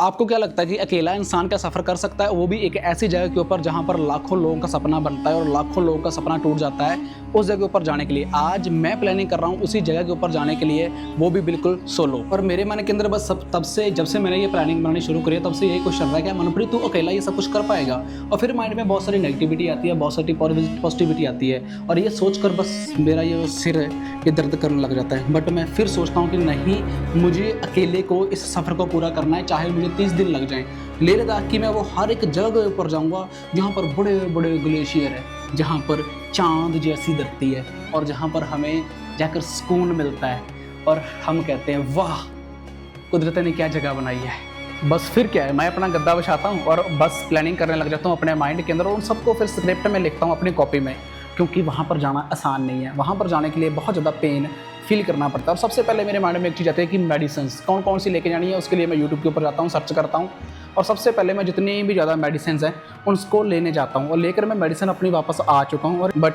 आपको क्या लगता है कि अकेला इंसान क्या सफ़र कर सकता है, वो भी एक ऐसी जगह के ऊपर जहाँ पर लाखों लोगों का सपना बनता है और लाखों लोगों का सपना टूट जाता है उस जगह के ऊपर जाने के लिए। आज मैं प्लानिंग कर रहा हूँ उसी जगह के ऊपर जाने के लिए, वो भी बिल्कुल सोलो। और मेरे मन के अंदर बस तब से जब से मैंने ये प्लानिंग बनानी शुरू करी है तब से यही क्वेश्चन रहा है कि मनप्रीत तू अकेला ये सब कुछ कर पाएगा। और फिर माइंड में बहुत सारी नेगेटिविटी आती है, बहुत सारी पॉजिटिविटी आती है और ये सोच कर बस मेरा ये सिर है ये दर्द करने लग जाता है। बट मैं फिर सोचता हूँ कि नहीं, मुझे अकेले को इस सफ़र को पूरा करना है, चाहे मुझे 30 दिन लग जाएं। लेह लद्दाख की मैं वो हर एक जगह पर जाऊंगा जहाँ पर बड़े बड़े ग्लेशियर है, जहाँ पर चांद जैसी धरती है और जहाँ पर हमें जाकर सुकून मिलता है और हम कहते हैं वाह कुदरत ने क्या जगह बनाई है। बस फिर क्या है, मैं अपना गद्दा बिछाता हूँ और बस प्लानिंग करने लग जाता हूँ अपने माइंड के अंदर और उन सबको फिर स्क्रिप्ट में लिखता हूँ अपनी कॉपी में, क्योंकि वहाँ पर जाना आसान नहीं है। वहाँ पर जाने के लिए बहुत ज़्यादा पेन फील करना पड़ता है। और सबसे पहले मेरे माइंड में एक चीज़ आती है कि मेडिसिन कौन कौन सी लेके जानी है। उसके लिए मैं यूट्यूब के ऊपर जाता हूँ, सर्च करता हूँ और सबसे पहले मैं जितनी भी ज़्यादा मेडिसिन हैं उनको लेने जाता हूँ और लेकर मैं मेडिसिन अपनी वापस आ चुका हूँ। और बट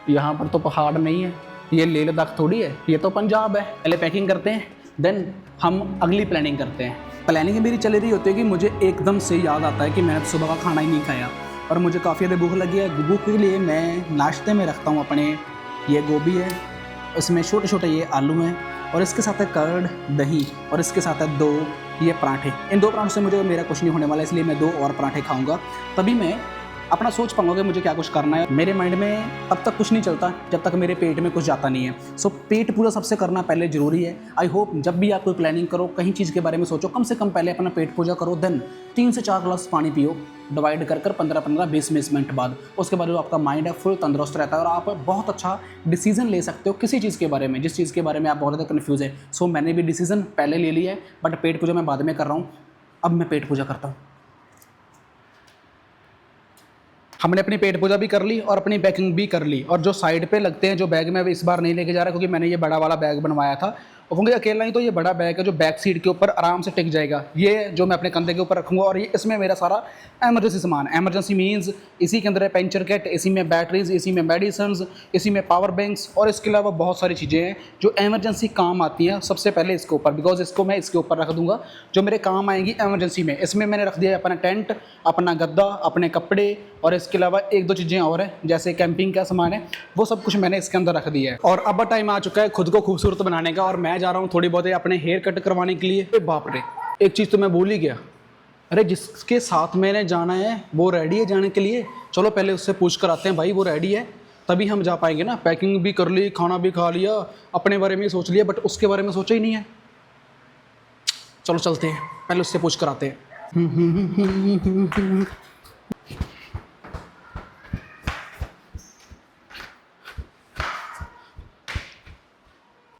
यहाँ पर तो पहाड़ नहीं है, ये लेह लद्दाख थोड़ी है, ये तो पंजाब है। पहले पैकिंग करते हैं, देन हम अगली प्लानिंग करते हैं। प्लानिंग मेरी चल रही होती है कि मुझे एकदम से याद आता है कि मैंने सुबह का खाना ही नहीं खाया और मुझे काफ़ी ज़्यादा भूख लगी है। भूख के लिए मैं नाश्ते में रखता हूँ अपने, ये गोभी है, इसमें छोटे छोटे ये आलू हैं और इसके साथ है कर्ड दही और इसके साथ है 2 ये पराठे। इन 2 पराठों से मुझे मेरा कुछ नहीं होने वाला, इसलिए मैं 2 और पराठे खाऊंगा, तभी मैं अपना सोच पाऊंगा कि मुझे क्या कुछ करना है। मेरे माइंड में तब तक कुछ नहीं चलता जब तक मेरे पेट में कुछ जाता नहीं है। सो पेट पूरा सबसे करना पहले ज़रूरी है। आई होप जब भी आप कोई प्लानिंग करो, कहीं चीज़ के बारे में सोचो, कम से कम पहले अपना पेट पूजा करो, देन 3 से 4 ग्लास पानी पियो, डिवाइड कर 15-15 20 मिनट बाद। उसके बाद जो आपका माइंड है फुल तंदुरुस्त रहता है और आप बहुत अच्छा डिसीजन ले सकते हो किसी चीज़ के बारे में, जिस चीज़ के बारे में आप बहुत ज़्यादा कन्फ्यूज़ है। सो मैंने भी डिसीजन पहले ले लिया है, बट पेट पूजा मैं बाद में कर रहा हूँ। अब मैं पेट पूजा करता हूँ। हमने अपनी पेट पूजा भी कर ली और अपनी पैकिंग भी कर ली और जो साइड पे लगते हैं, जो बैग मैं इस बार नहीं लेके जा रहा क्योंकि मैंने ये बड़ा वाला बैग बनवाया था और क्योंकि अकेला ही तो ये बड़ा बैग है जो बैक सीट के ऊपर आराम से टिक जाएगा, ये जो मैं अपने कंधे के ऊपर रखूँगा। और ये इसमें मेरा सारा एमरजेंसी सामान, एमरजेंसी मीन्स इसी के अंदर है पंचर किट, इसी में बैटरीज, इसी में मेडिसिन, इसी में पावर बैंक्स और इसके अलावा बहुत सारी चीज़ें हैं जो एमरजेंसी काम आती हैं। सबसे पहले इसके ऊपर, बिकॉज इसको मैं इसके ऊपर रख दूंगा जो मेरे काम आएंगी एमरजेंसी में। इसमें मैंने रख दिया अपना टेंट, अपना गद्दा, अपने कपड़े और इसके अलावा 1-2 चीज़ें और हैं जैसे कैंपिंग का सामान है, वो सब कुछ मैंने इसके अंदर रख दिया है। और अब टाइम आ चुका है खुद को खूबसूरत बनाने का और मैं जा रहा हूँ थोड़ी बहुत अपने हेयर कट करवाने के लिए। बाप रे, एक चीज़ तो मैं भूल ही गया, अरे जिसके साथ मैंने जाना है वो रेडी है जाने के लिए। चलो पहले उससे पूछ कर आते हैं, भाई वो रेडी है तभी हम जा पाएंगे ना। पैकिंग भी कर ली, खाना भी खा लिया, अपने बारे में सोच लिया, बट उसके बारे में सोचा ही नहीं है। चलो चलते हैं, पहले उससे पूछ कर आते हैं।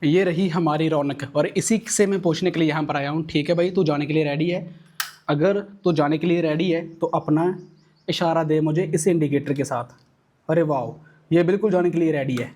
ये रही हमारी रौनक और इसी से मैं पूछने के लिए यहाँ पर आया हूँ। ठीक है भाई, तू जाने के लिए रेडी है? अगर तू जाने के लिए रेडी है तो अपना इशारा दे मुझे इस इंडिकेटर के साथ। अरे वाह, ये बिल्कुल जाने के लिए रेडी है।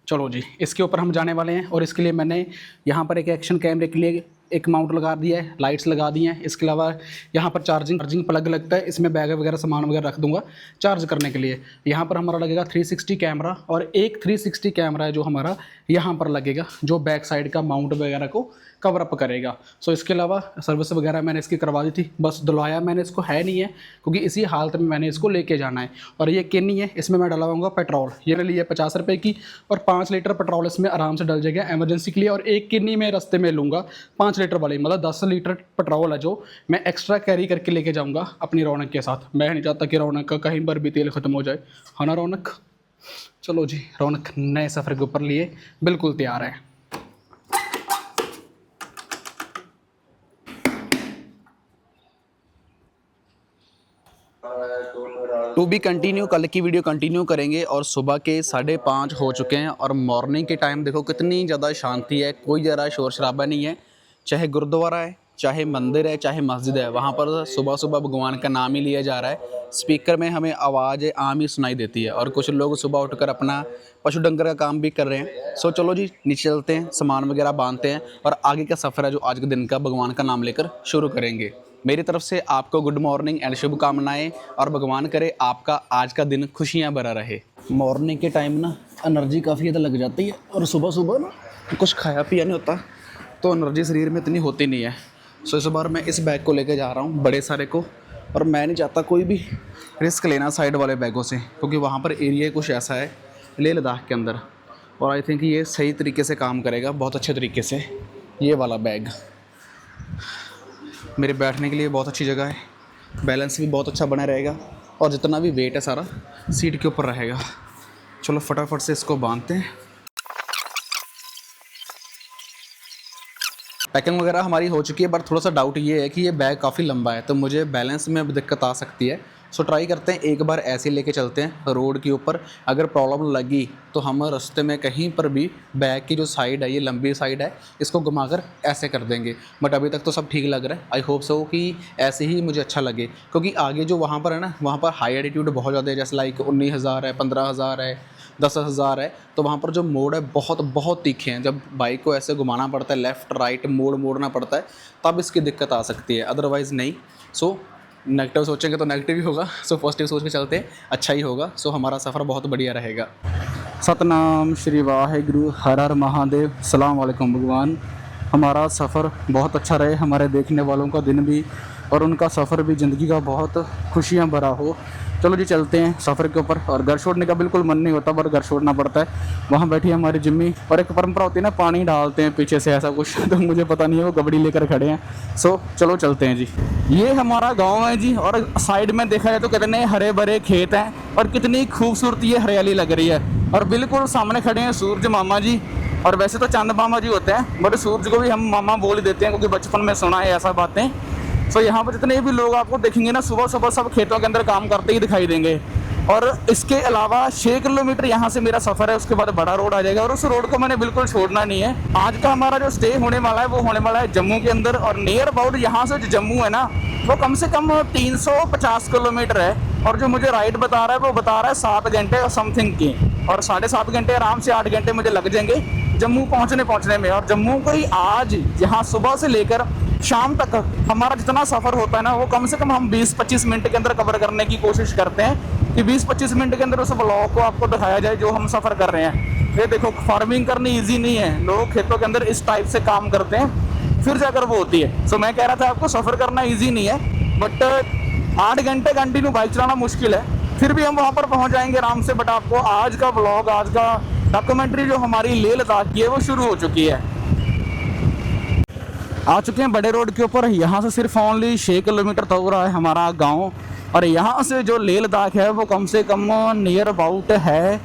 चलो जी, इसके ऊपर हम जाने वाले हैं और इसके लिए मैंने यहाँ पर एक एक्शन कैमरे के लिए एक माउंट लगा दिया है, लाइट्स लगा दी हैं। इसके अलावा यहाँ पर चार्जिंग प्लग लगता है, इसमें बैग वगैरह सामान वगैरह रख दूंगा चार्ज करने के लिए। यहाँ पर हमारा लगेगा 360 कैमरा और एक 360 कैमरा है जो हमारा यहाँ पर लगेगा, जो बैक साइड का माउंट वगैरह को कवर अप करेगा। सो इसके अलावा सर्विस वगैरह मैंने इसकी करवा दी थी, बस धुलवाया मैंने इसको है नहीं है क्योंकि इसी हालत में मैंने इसको लेके जाना है। और ये किन्नी है, इसमें मैं डलवाऊंगा पेट्रोल। ये ले ली है 50 रुपये की और 5 लीटर पेट्रोल इसमें आराम से डल जाएगा एमरजेंसी के लिए। और एक किन्नी में रास्ते में लूँगा 5 लीटर वाली, मतलब 10 लीटर पेट्रोल है जो मैं एक्स्ट्रा कैरी करके लेके जाऊँगा अपनी रौनक के साथ। मैं नहीं चाहता कि रौनक का कहीं पर भी तेल ख़त्म हो जाए, है ना रौनक? चलो जी, रौनक नए सफ़र के ऊपर लिए बिल्कुल तैयार है। टू बी कंटिन्यू, कल की वीडियो कंटिन्यू करेंगे। और सुबह के 5:30 हो चुके हैं और मॉर्निंग के टाइम देखो कितनी ज़्यादा शांति है, कोई ज़रा शोर शराबा नहीं है। चाहे गुरुद्वारा है, चाहे मंदिर है, चाहे मस्जिद है, वहाँ पर सुबह सुबह भगवान का नाम ही लिया जा रहा है। स्पीकर में हमें आवाज़ आम ही सुनाई देती है और कुछ लोग सुबह उठकर अपना पशु डंगर का काम भी कर रहे हैं। सो चलो जी, नीचे चलते हैं, सामान वगैरह बांधते हैं और आगे का सफ़र है जो आज के दिन का भगवान का नाम लेकर शुरू करेंगे। मेरी तरफ से आपको गुड मॉर्निंग एंड शुभकामनाएं और भगवान करे आपका आज का दिन खुशियां भरा रहे। मॉर्निंग के टाइम ना एनर्जी काफ़ी ज़्यादा लग जाती है और सुबह सुबह ना कुछ खाया पिया नहीं होता तो एनर्जी शरीर में इतनी होती नहीं है। सो इस बार मैं इस बैग को लेके जा रहा हूँ, बड़े सारे को, और मैं नहीं चाहता कोई भी रिस्क लेना साइड वाले बैगों से, क्योंकि वहाँ पर एरिया कुछ ऐसा है लेह लद्दाख के अंदर, और आई थिंक ये सही तरीके से काम करेगा, बहुत अच्छे तरीके से। ये वाला बैग मेरे बैठने के लिए बहुत अच्छी जगह है, बैलेंस भी बहुत अच्छा बना रहेगा, और जितना भी वेट है सारा सीट के ऊपर रहेगा। चलो फटाफट से इसको बांधते हैं। पैकिंग वगैरह हमारी हो चुकी है, बट थोड़ा सा डाउट ये है कि ये बैग काफ़ी लंबा है, तो मुझे बैलेंस में अब दिक्कत आ सकती है। सो ट्राई करते हैं, एक बार ऐसे लेके चलते हैं रोड के ऊपर। अगर प्रॉब्लम लगी तो हम रास्ते में कहीं पर भी बैग की जो साइड है, ये लंबी साइड है, इसको घुमाकर ऐसे कर देंगे। बट अभी तक तो सब ठीक लग रहा है। आई होप सो कि ऐसे ही मुझे अच्छा लगे, क्योंकि आगे जो वहाँ पर है ना, वहाँ पर हाई एटीट्यूड बहुत ज़्यादा है, जैसे लाइक 19,000 है, 15,000 है, 10,000 है, तो वहाँ पर जो मोड़ है बहुत बहुत तीखे हैं। जब बाइक को ऐसे घुमाना पड़ता है, लेफ़्ट राइट मोड़ना पड़ता है, तब इसकी दिक्कत आ सकती है, अदरवाइज़ नहीं। सो नेगेटिव सोचेंगे तो नेगेटिव ही होगा, सो पॉजिटिव सोच के चलते हैं, अच्छा ही होगा। सो हमारा सफ़र बहुत बढ़िया रहेगा। सतनाम श्री वाहेगुरु, हर हर महादेव, सलाम वालेकुम भगवान। हमारा सफ़र बहुत अच्छा रहे, हमारे देखने वालों का दिन भी और उनका सफ़र भी ज़िंदगी का बहुत खुशियाँ भरा हो। चलो जी चलते हैं सफ़र के ऊपर। और घर छोड़ने का बिल्कुल मन नहीं होता, पर घर छोड़ना पड़ता है। वहाँ बैठी है हमारी जिम्मी, और एक परंपरा होती है ना, पानी डालते हैं पीछे से ऐसा कुछ तो मुझे पता नहीं है, वो गबड़ी लेकर खड़े हैं। सो चलो चलते हैं जी। ये हमारा गांव है जी, और साइड में देखा जाए तो कितने हरे भरे खेत हैं और कितनी खूबसूरती है, हरियाली लग रही है। और बिल्कुल सामने खड़े हैं सूरज मामा जी, और वैसे तो चंद मामा जी होते हैं, बट सूरज को भी हम मामा बोल ही देते हैं, क्योंकि बचपन में सुना है ऐसा बातें। सो यहाँ पर जितने भी लोग आपको देखेंगे ना, सुबह सुबह सब खेतों के अंदर काम करते ही दिखाई देंगे। और इसके अलावा 6 किलोमीटर यहाँ से मेरा सफ़र है, उसके बाद बड़ा रोड आ जाएगा, और उस रोड को मैंने बिल्कुल छोड़ना नहीं है। आज का हमारा जो स्टे होने वाला है वो होने वाला है जम्मू के अंदर, और नियर अबाउट यहाँ से जो जम्मू है ना, वो कम से कम 350 किलोमीटर है। और जो मुझे राइड बता रहा है वो बता रहा है 7 घंटे समथिंग की, और 7.5 घंटे आराम से 8 घंटे मुझे लग जाएंगे जम्मू पहुँचने में। और जम्मू को ही आज यहाँ सुबह से लेकर शाम तक हमारा जितना सफ़र होता है ना, वो कम से कम हम 20-25 मिनट के अंदर कवर करने की कोशिश करते हैं, कि 20-25 मिनट के अंदर उस ब्लॉग को आपको दिखाया जाए जो हम सफ़र कर रहे हैं। ये देखो, फार्मिंग करनी इजी नहीं है, लोग खेतों के अंदर इस टाइप से काम करते हैं, फिर जाकर वो होती है। सो मैं कह रहा था आपको, सफ़र करना ईजी नहीं है, बट 8 घंटे कंटिन्यू बाइक चलाना मुश्किल है, फिर भी हम वहाँ पर पहुँच जाएंगे आराम से। बट आपको आज का ब्लॉग, आज का डॉक्यूमेंट्री जो हमारी लेह लद्दाख की है, वो शुरू हो चुकी है। आ चुके हैं बड़े रोड के ऊपर। यहाँ से सिर्फ ओनली 6 किलोमीटर दूर है हमारा गांव, और यहाँ से जो लेह लद्दाख है वो कम से कम नियर अबाउट है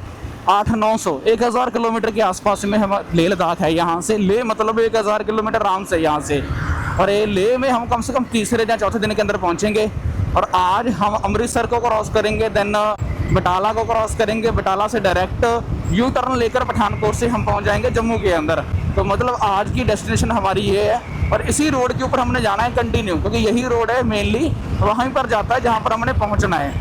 800-900 1000 किलोमीटर के आसपास में हम लेह लद्दाख है। यहाँ से लेह मतलब 1000 किलोमीटर आराम से यहाँ से। और ये लेह में हम कम से कम तीसरे या चौथे दिन के अंदर पहुँचेंगे। और आज हम अमृतसर को क्रॉस करेंगे, देन बटाला को क्रॉस करेंगे, बटाला से डायरेक्ट यू टर्न लेकर पठानकोट से हम पहुंच जाएंगे जम्मू के अंदर। तो मतलब आज की डेस्टिनेशन हमारी ये है, और इसी रोड के ऊपर हमने जाना है कंटिन्यू, क्योंकि यही रोड है मेनली वहीं पर जाता है जहां पर हमने पहुंचना है।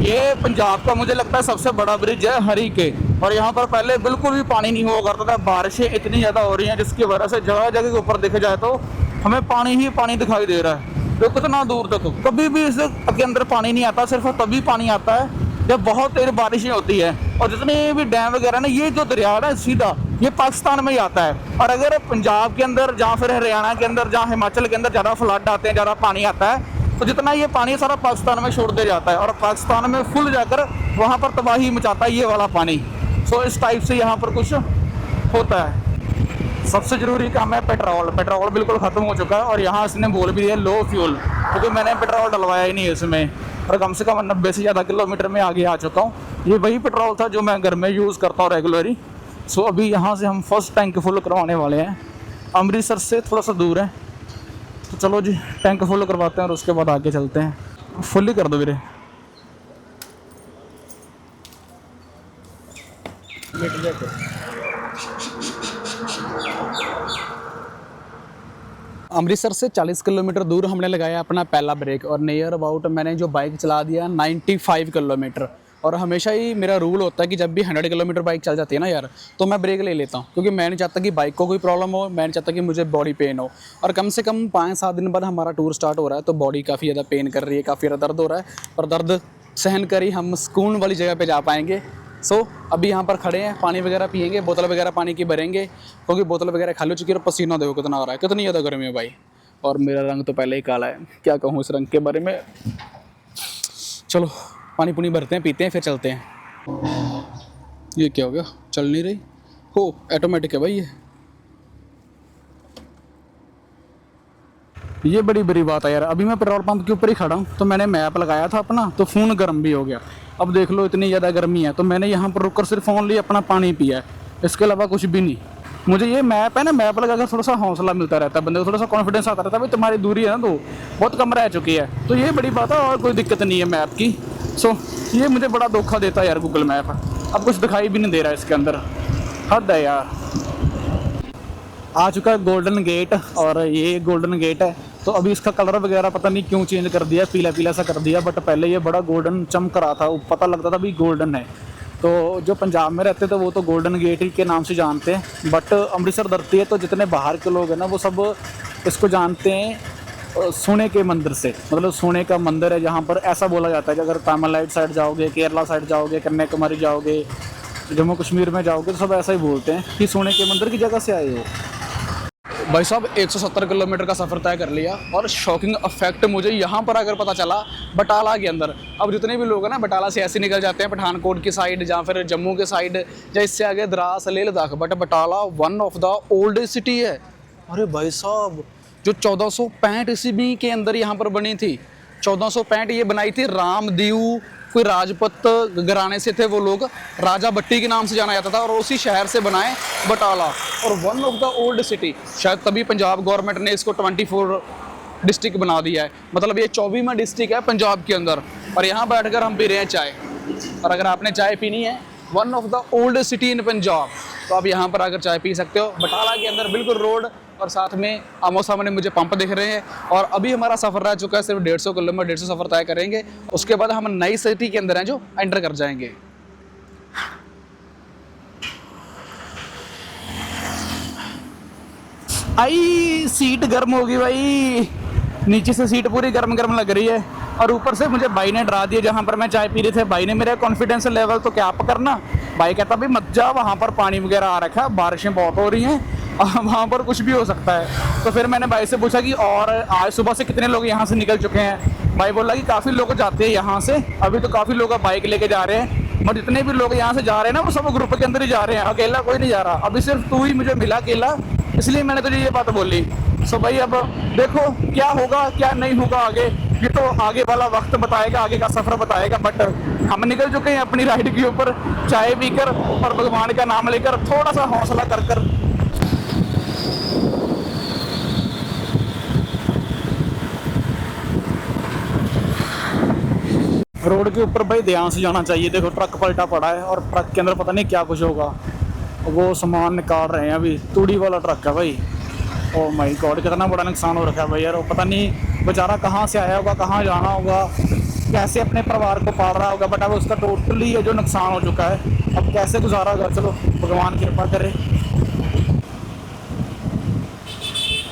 ये पंजाब का मुझे लगता है सबसे बड़ा ब्रिज है हरी के, और यहाँ पर पहले बिल्कुल भी पानी नहीं हुआ करता था। बारिशें इतनी ज़्यादा हो रही हैं जिसकी वजह से जगह जगह के ऊपर देखा जाए तो हमें पानी ही पानी दिखाई दे रहा है। तो कितना दूर तक कभी भी इसके अंदर पानी नहीं आता, सिर्फ तभी पानी आता है जब बहुत तेज बारिशें होती है। और जितने भी डैम वगैरह ना, ये जो दरिया है सीधा ये पाकिस्तान में ही आता है। और अगर पंजाब के अंदर या फिर हरियाणा के अंदर या हिमाचल के अंदर ज़्यादा फ्लड आते हैं, ज़्यादा पानी आता है, तो जितना ये पानी सारा पाकिस्तान में छोड़ दिया जाता है, और पाकिस्तान में फुल जाकर वहाँ पर तबाही मचाता है ये वाला पानी। सो इस टाइप से यहाँ पर कुछ होता है। सबसे ज़रूरी काम है पेट्रोल। पेट्रोल बिल्कुल ख़त्म हो चुका है, और यहाँ इसने बोल भी दिया लो फ्यूल, क्योंकि मैंने पेट्रोल डलवाया ही नहीं है इसमें, और कम से कम 90 से ज़्यादा किलोमीटर में आगे आ चुका हूँ। ये वही पेट्रोल था जो मैं घर में यूज़ करता हूँ रेगुलरली। सो अभी यहाँ से हम फर्स्ट टैंक फुल करवाने वाले हैं। अमृतसर से थोड़ा सा दूर है, तो चलो जी टैंक फुल करवाते हैं और उसके बाद आगे चलते हैं। फुल ही कर दो मेरे। अमृतसर से 40 किलोमीटर दूर हमने लगाया अपना पहला ब्रेक, और नियर अबाउट मैंने जो बाइक चला दिया 95 किलोमीटर। और हमेशा ही मेरा रूल होता है कि जब भी 100 किलोमीटर बाइक चल जाती है ना यार, तो मैं ब्रेक ले लेता हूँ, क्योंकि मैं नहीं चाहता कि बाइक को कोई प्रॉब्लम हो, मैं नहीं चाहता कि मुझे बॉडी पेन हो। और कम से कम 5-7 दिन बाद हमारा टूर स्टार्ट हो रहा है, तो बॉडी काफ़ी ज़्यादा पेन कर रही है, काफ़ी ज़्यादा दर्द हो रहा है, और दर्द सहन कर ही हम सुकून वाली जगह पर जा पाएंगे। अभी यहाँ पर खड़े हैं, पानी वगैरह पियेंगे, बोतल वगैरह पानी की भरेंगे क्योंकि बोतल वगैरह खाली हो चुकी है और पसीना देखो कितना आ रहा है, कितनी ज़्यादा गर्मी है भाई। और मेरा रंग तो पहले ही काला है, क्या कहूँ इस रंग के बारे में। चलो पानी पुनी भरते हैं, पीते हैं, फिर चलते हैं। ये क्या हो गया, चल नहीं रही हो, ऑटोमेटिक है भाई ये बड़ी बड़ी बात है यार। अभी मैं पेट्रोल पंप के ऊपर ही खड़ा हूँ, तो मैंने मैप लगाया था अपना, तो फ़ोन गर्म भी हो गया। अब देख लो इतनी ज़्यादा गर्मी है, तो मैंने यहाँ पर रुककर सिर्फ ओनली अपना पानी पिया है, इसके अलावा कुछ भी नहीं। मुझे ये मैप है ना, मैप लगाकर थोड़ा सा हौसला मिलता रहता है बंदे को, थोड़ा सा कॉन्फिडेंस आता रहता है भाई तुम्हारी दूरी है ना तो बहुत कम रह चुकी है, तो ये बड़ी बात है और कोई दिक्कत नहीं है मैप की। ये मुझे बड़ा धोखा देता है यार गूगल मैप, अब कुछ दिखाई भी नहीं दे रहा है इसके अंदर, हद है यार। आ चुका है गोल्डन गेट, और ये गोल्डन गेट है, तो अभी इसका कलर वगैरह पता नहीं क्यों चेंज कर दिया, पीला पीला सा कर दिया, बट पहले ये बड़ा गोल्डन चमक रहा था, पता लगता था भी गोल्डन है। तो जो पंजाब में रहते थे वो तो गोल्डन गेट ही के नाम से जानते हैं, बट अमृतसर धरती है तो जितने बाहर के लोग हैं ना वो सब इसको जानते हैं सोने के मंदिर से, मतलब सोने का मंदिर है जहाँ पर ऐसा बोला जाता है कि अगर तमिलनाडु साइड जाओगे, केरला साइड जाओगे, कन्याकुमारी जाओगे, जम्मू कश्मीर में जाओगे, तो सब ऐसा ही बोलते हैं कि सोने के मंदिर की जगह से आए हो। भाई साहब 170 किलोमीटर का सफ़र तय कर लिया, और शॉकिंग इफेक्ट मुझे यहाँ पर अगर पता चला बटाला के अंदर। अब जितने भी लोग हैं ना बटाला से ऐसे निकल जाते हैं पठानकोट की साइड या फिर जम्मू के साइड या इससे आगे Dras Leh Ladakh, but Batala one of the oldest city है। अरे भाई साहब जो 1465 ईस्वी के अंदर यहाँ पर बनी थी, 1465 ये बनाई थी रामदेव, कोई राजपूत घराने से थे वो लोग, राजा भट्टी के नाम से जाना जाता था, और उसी शहर से बनाए बटाला, और one of the old city. शायद तभी पंजाब गवर्नमेंट ने इसको 24 डिस्ट्रिक्ट बना दिया है, मतलब ये 24वां डिस्ट्रिक्ट है पंजाब के अंदर, और यहाँ बैठकर हम पी रहे हैं चाय। और अगर आपने चाय पीनी है, one of the old city in Punjab, तो आप यहाँ पर आकर चाय पी सकते हो बटाला के अंदर, बिल्कुल रोड, और साथ में आमो सामने मुझे पंप दिख रहे हैं। और अभी हमारा सफ़र रह चुका है सिर्फ 150 किलोमीटर, 150 सफ़र तय करेंगे, उसके बाद हम नई सिटी के अंदर हैं जो एंटर कर जाएंगे। आई सीट गर्म होगी भाई, नीचे से सीट पूरी गर्म गर्म लग रही है, और ऊपर से मुझे भाई ने डरा दिया, जहाँ पर मैं चाय पी रहे थे भाई ने मेरा कॉन्फिडेंस लेवल तो क्या पकड़ना, भाई कहता भाई मत जा, वहाँ पर पानी वगैरह आ रखा है, बारिशें बहुत हो रही हैं, वहाँ पर कुछ भी हो सकता है। तो फिर मैंने भाई से पूछा कि और आज सुबह से कितने लोग यहाँ से निकल चुके हैं। भाई बोला कि काफ़ी लोग जाते हैं यहाँ से, अभी तो काफ़ी लोग बाइक लेके जा रहे हैं, और जितने भी लोग यहाँ से जा रहे हैं ना वो सब ग्रुप के अंदर ही जा रहे हैं, अकेला कोई नहीं जा रहा, अभी सिर्फ तू ही मुझे मिला अकेला, इसलिए मैंने तुझे ये बात बोली। सो भाई अब देखो क्या होगा क्या नहीं होगा आगे, ये तो आगे वाला वक्त बताएगा, आगे का सफ़र बताएगा, बट हम निकल चुके हैं अपनी राइड के ऊपर, चाय पीकर और भगवान का नाम लेकर, थोड़ा सा हौसला कर कर। रोड के ऊपर भाई ध्यान से जाना चाहिए, देखो ट्रक पलटा पड़ा है, और ट्रक के अंदर पता नहीं क्या कुछ होगा, वो सामान निकाल रहे हैं अभी, तूड़ी वाला ट्रक है भाई। ओ माय गॉड कितना बड़ा नुकसान हो रखा है भाई यार, वो पता नहीं बेचारा कहाँ से आया होगा, कहाँ जाना होगा, कैसे अपने परिवार को पाल रहा होगा, बट अब उसका टोटली जो नुकसान हो चुका है, अब कैसे गुजारा होगा, चलो भगवान कृपा करे।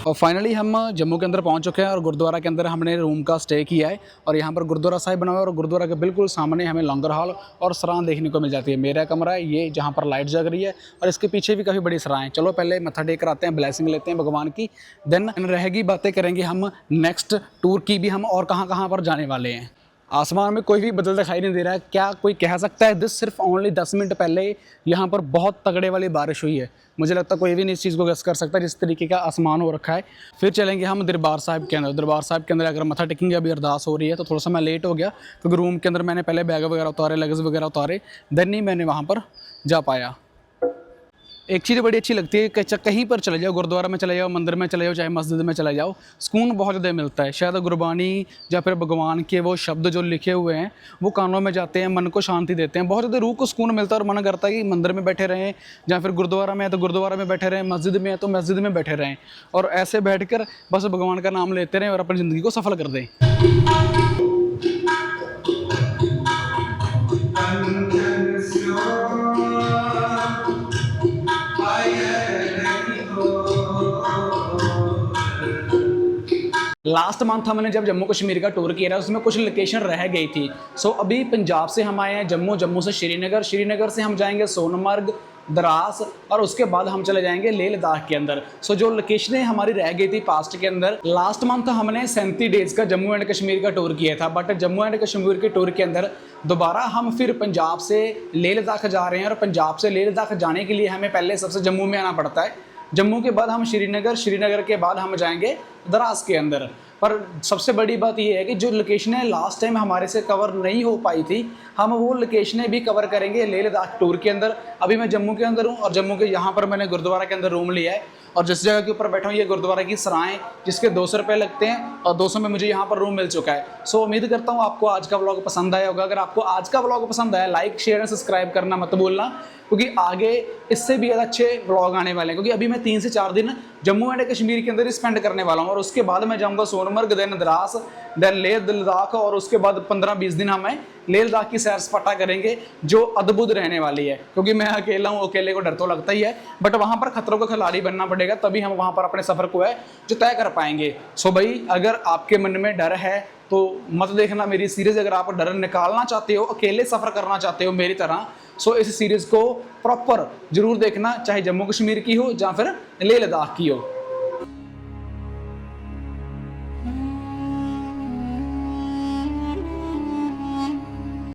और फाइनली हम जम्मू के अंदर पहुंच चुके हैं, और गुरुद्वारा के अंदर हमने रूम का स्टे किया है, और यहाँ पर गुरुद्वारा साहिब बना हुआ है, और गुरुद्वारा के बिल्कुल सामने हमें लंगर हॉल और सराय देखने को मिल जाती है। मेरा कमरा है ये जहाँ पर लाइट जग रही है, और इसके पीछे भी काफ़ी बड़ी सराय हैं। चलो पहले मत्था टेक कर आते हैं, ब्लेसिंग लेते हैं भगवान की, देन रहेगी बातें करेंगे हम नेक्स्ट टूर की भी, हम और कहाँ कहाँ पर जाने वाले हैं। आसमान में कोई भी बदल दिखाई नहीं दे रहा है, क्या कोई कह सकता है दिस सिर्फ ओनली 10 मिनट पहले यहाँ पर बहुत तगड़े वाली बारिश हुई है। मुझे लगता है कोई भी नहीं इस चीज़ को गेस कर सकता जिस तरीके का आसमान हो रखा है। फिर चलेंगे हम दरबार साहिब के अंदर। दरबार साहिब के अंदर अगर मत्था टेकेंगे, अभी अरदास हो रही है, तो थोड़ा सा मैं लेट हो गया क्योंकि रूम के अंदर मैंने पहले बैग वगैरह उतारे, लगेज वगैरह उतारे, देन ही मैंने वहाँ पर जा पाया। एक चीज़ बड़ी अच्छी लगती है कि कहीं पर चले जाओ, गुरुद्वारा में चले जाओ, मंदिर में चले जाओ, चाहे मस्जिद में चले जाओ, सुकून बहुत ज़्यादा मिलता है। शायद गुरबानी या फिर भगवान के वो शब्द जो लिखे हुए हैं वो कानों में जाते हैं, मन को शांति देते हैं, बहुत ज़्यादा रूह को सुकून मिलता है, और मन करता है कि मंदिर में बैठे रहें, या फिर गुरुद्वारा में है तो गुरुद्वारा में बैठे रहें, मस्जिद में है तो मस्जिद में बैठे रहें, और ऐसे बैठ कर बस भगवान का नाम लेते रहें और अपनी ज़िंदगी को सफल कर दें। लास्ट मंथ हमने जब जम्मू कश्मीर का टूर किया था उसमें कुछ लोकेशन रह गई थी। सो अभी पंजाब से हम आए हैं जम्मू, जम्मू से श्रीनगर, श्रीनगर से हम जाएंगे सोनमर्ग, द्रास और उसके बाद हम चले जाएंगे लेह लद्दाख के अंदर। सो जो लोकेशनें हमारी रह गई थी पास्ट के अंदर, लास्ट मंथ हमने 37 डेज का जम्मू एंड कश्मीर का टूर किया था, बट जम्मू एंड कश्मीर के टूर के अंदर दोबारा हम फिर पंजाब से लेह लद्दाख जा रहे हैं और पंजाब से लेह लद्दाख जाने के लिए हमें पहले सबसे जम्मू में आना पड़ता है। जम्मू के बाद हम श्रीनगर, श्रीनगर के बाद हम जाएंगे द्रास के अंदर। पर सबसे बड़ी बात यह है कि जो लोकेशनें लास्ट टाइम हमारे से कवर नहीं हो पाई थी, हम वो लोकेशनें भी कवर करेंगे लेह लद्दाख टूर के अंदर। अभी मैं जम्मू के अंदर हूँ और जम्मू के यहाँ पर मैंने गुरुद्वारा के अंदर रूम लिया है और जिस जगह के ऊपर बैठा हूँ ये गुरुद्वारा की सराय, जिसके 200 रुपये लगते हैं और 200 में मुझे यहाँ पर रूम मिल चुका है। सो उम्मीद करता हूँ आपको आज का व्लॉग पसंद आया होगा। अगर आपको आज का व्लॉग पसंद आया, लाइक शेयर एंड सब्सक्राइब करना मत भूलना, क्योंकि आगे इससे भी ज़्यादा अच्छे व्लॉग आने वाले हैं। क्योंकि अभी मैं 3 से 4 दिन जम्मू एंड कश्मीर के अंदर ही स्पेंड करने वाला हूँ और उसके बाद मैं जाऊँगा सोनमर्ग, देन द्रास, देन लेह लद्दाख और उसके बाद 15-20 दिन हमें लेह लद्दाख की सैर सपाटा करेंगे जो अद्भुत रहने वाली है। क्योंकि मैं अकेला हूँ, अकेले को डर तो लगता ही है, बट वहाँ पर खतरों का खिलाड़ी बनना पड़ेगा, तभी हम वहाँ पर अपने सफ़र को है जो तय कर पाएंगे। सो भाई, अगर आपके मन में डर है तो मत देखना मेरी सीरीज़। अगर आप डर निकालना चाहते हो, अकेले सफ़र करना चाहते हो मेरी तरह, सो इस सीरीज़ को प्रॉपर जरूर देखना, चाहे जम्मू कश्मीर की हो या फिर लेह लद्दाख की हो।